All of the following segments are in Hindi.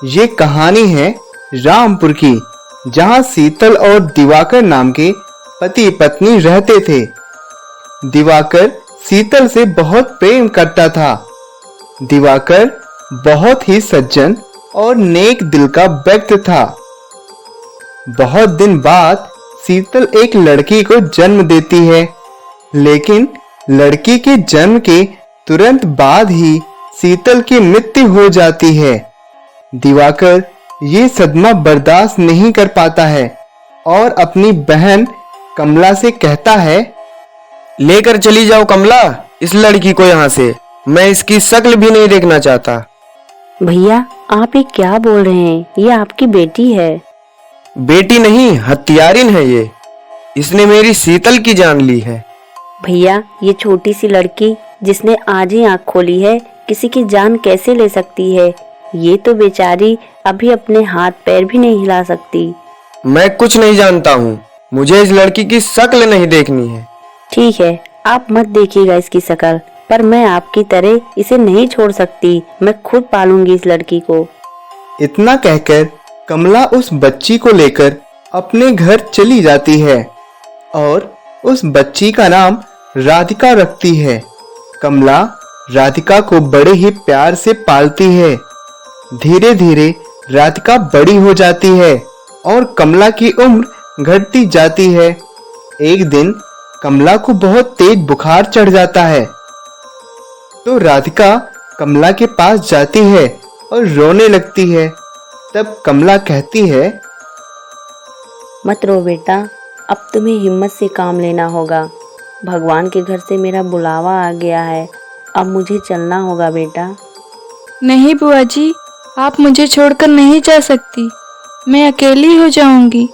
ये कहानी है रामपुर की, जहाँ शीतल और दिवाकर नाम के पति पत्नी रहते थे। दिवाकर शीतल से बहुत प्रेम करता था। दिवाकर बहुत ही सज्जन और नेक दिल का व्यक्ति था। बहुत दिन बाद शीतल एक लड़की को जन्म देती है, लेकिन लड़की के जन्म के तुरंत बाद ही शीतल की मृत्यु हो जाती है। दिवाकर ये सदमा बर्दाश्त नहीं कर पाता है और अपनी बहन कमला से कहता है, लेकर चली जाओ कमला इस लड़की को यहाँ से, मैं इसकी शक्ल भी नहीं देखना चाहता। भैया आप ये क्या बोल रहे हैं? ये आपकी बेटी है। बेटी नहीं, हत्यारिन है ये। इसने मेरी शीतल की जान ली है। भैया ये छोटी सी लड़की जिसने आज ही आँख खोली है, किसी की जान कैसे ले सकती है? ये तो बेचारी अभी अपने हाथ पैर भी नहीं हिला सकती। मैं कुछ नहीं जानता हूँ, मुझे इस लड़की की शक्ल नहीं देखनी है। ठीक है, आप मत देखिएगा इसकी शक्ल, पर मैं आपकी तरह इसे नहीं छोड़ सकती। मैं खुद पालूंगी इस लड़की को। इतना कहकर कमला उस बच्ची को लेकर अपने घर चली जाती है और उस बच्ची का नाम राधिका रखती है। कमला राधिका को बड़े ही प्यार से पालती है। धीरे धीरे राधिका बड़ी हो जाती है और कमला की उम्र घटती जाती है। एक दिन कमला को बहुत तेज बुखार चढ़ जाता है, तो राधिका कमला के पास जाती है और रोने लगती है। तब कमला कहती है, मत रो बेटा, अब तुम्हें हिम्मत से काम लेना होगा। भगवान के घर से मेरा बुलावा आ गया है, अब मुझे चलना होगा बेटा। नहीं बुआ जी, आप मुझे छोड़कर नहीं जा सकती। मैं अकेली हो जाऊंगी।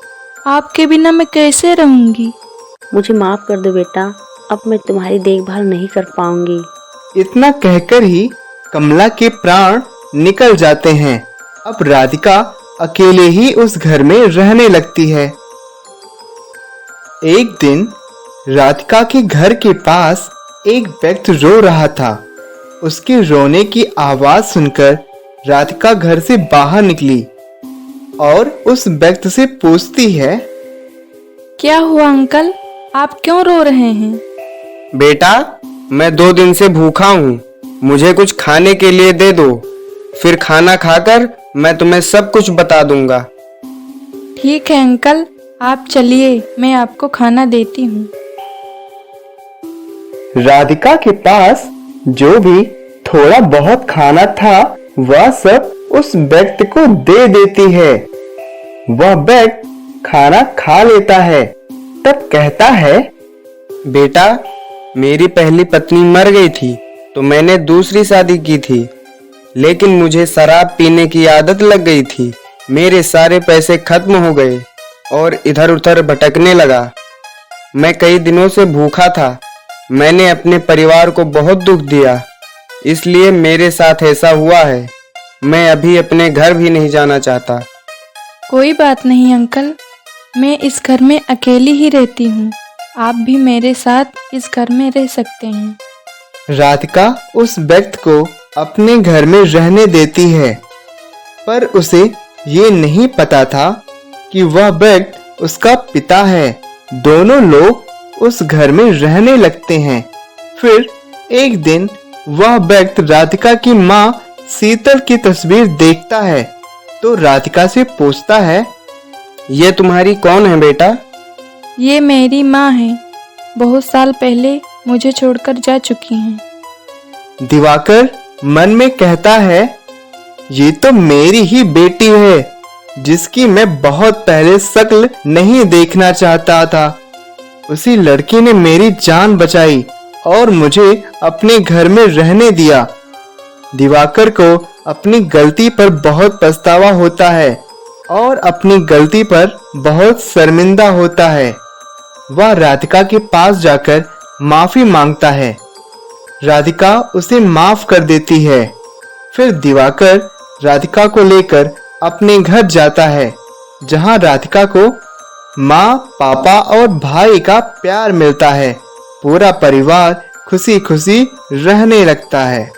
आपके बिना मैं कैसे रहूंगी? मुझे माफ कर दो बेटा, अब मैं तुम्हारी देखभाल नहीं कर पाऊंगी। इतना कहकर ही कमला के प्राण निकल जाते हैं। अब राधिका अकेले ही उस घर में रहने लगती है। एक दिन राधिका के घर के पास एक व्यक्ति रो रहा था। उसके रोने की आवाज सुनकर राधिका घर से बाहर निकली और उस व्यक्ति से पूछती है, क्या हुआ अंकल, आप क्यों रो रहे हैं? बेटा मैं 2 दिन से भूखा हूँ, मुझे कुछ खाने के लिए दे दो, फिर खाना खाकर मैं तुम्हें सब कुछ बता दूंगा। ठीक है अंकल, आप चलिए, मैं आपको खाना देती हूँ। राधिका के पास जो भी थोड़ा बहुत खाना था वह सब उस व्यक्ति को दे देती है। वह व्यक्ति खाना खा लेता है, तब कहता है, बेटा मेरी पहली पत्नी मर गई थी तो मैंने दूसरी शादी की थी, लेकिन मुझे शराब पीने की आदत लग गई थी। मेरे सारे पैसे खत्म हो गए और इधर उधर भटकने लगा। मैं कई दिनों से भूखा था। मैंने अपने परिवार को बहुत दुख दिया, इसलिए मेरे साथ ऐसा हुआ है। मैं अभी अपने घर भी नहीं जाना चाहता। कोई बात नहीं अंकल, मैं इस घर में अकेली ही रहती हूँ। आप भी मेरे साथ इस घर में रह सकते हैं। राधिका उस व्यक्ति को अपने घर में रहने देती है, पर उसे ये नहीं पता था कि वह व्यक्ति उसका पिता है। दोनों लोग उस घर में रहने लगते हैं। फिर एक दिन वह व्यक्ति राधिका की माँ शीतल की तस्वीर देखता है, तो राधिका से पूछता है, ये तुम्हारी कौन है बेटा? ये मेरी माँ है, बहुत साल पहले मुझे छोड़कर जा चुकी हैं। दिवाकर मन में कहता है, ये तो मेरी ही बेटी है, जिसकी मैं बहुत पहले शक्ल नहीं देखना चाहता था। उसी लड़की ने मेरी जान बचाई और मुझे अपने घर में रहने दिया। दिवाकर को अपनी गलती पर बहुत पछतावा होता है और अपनी गलती पर बहुत शर्मिंदा होता है। वह राधिका के पास जाकर माफी मांगता है। राधिका उसे माफ कर देती है। फिर दिवाकर राधिका को लेकर अपने घर जाता है, जहां राधिका को माँ, पापा और भाई का प्यार मिलता है। पूरा परिवार खुशी खुशी रहने लगता है।